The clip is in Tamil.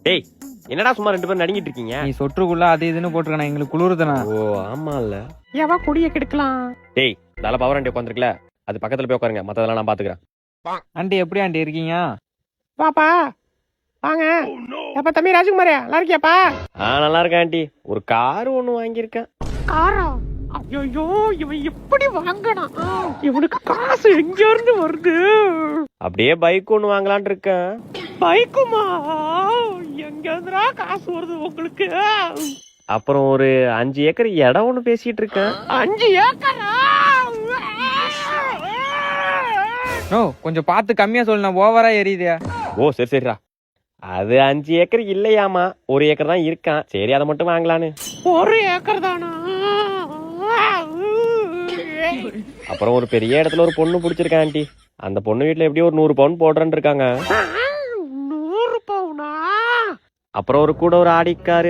டேய் என்னடா சும்மா 2 பேரும் நடுங்கிட்டு இருக்கீங்க? நீ சொற்றுக்குள்ள அது இதுன்னு போட்டுருக்கா எங்களுக்கு குளிருதுண்ணா. ஓ ஆமால. எவ கொடிய கெடுக்கலாம். டேய் நல்ல பவர் ஆண்டி உட்காந்துருக்கல, அது பக்கத்துல போய் உட்காருங்க, மத்ததெல்லாம் நான் பாத்துக்கிறேன். ஆண்டி எப்படி ஆண்டி இருக்கீங்க? பாப்பா வாங்க. எப்ப தம்பி ராஜ்குமாரே நல்லா இருக்கியாப்பா? நல்லா இருக்கேன் ஆண்டி. ஒரு கார் ஒண்ணு வாங்கியிருக்கேன். காரா? ஐயோ இவன் எப்படி வாங்கினா? இவனுக்கு காசு எங்க இருந்து வருது? அப்படியே பைக் ஒண்ணு வாங்கலாம்னு இருக்கேன். பைக்குமா? எங்க இருந்துடா காசு வருது உங்களுக்கு? அப்புறம் ஒரு 5 ஏக்கர் இடம் ஒண்ணு பேசிட்டு இருக்கேன். 5 ஏக்கரா? நோ கொஞ்சம் பார்த்து கம்மியா சொல்லுண்ணா, ஓவரா எரியுதே. ஓ சரி சரிடா. அது 5 ஏக்கர் இல்லையாமா, 1 ஏக்கர் தான் இருக்கான். சரி அதை மட்டும் வாங்கலான்னு. 1 ஏக்கர் தானா? அப்புறம் ஒரு பெரிய இடத்துல ஒரு பொண்ணு பிடிச்சிருக்கேன் ஆண்டி. அந்த பொண்ணு வீட்டுல எப்படியும் ஒரு 100 பவுன் போடுறேன்னு இருக்காங்க. 100 பவுனா? அப்புறம் ஒரு கூட ஒரு ஆடிக்காரு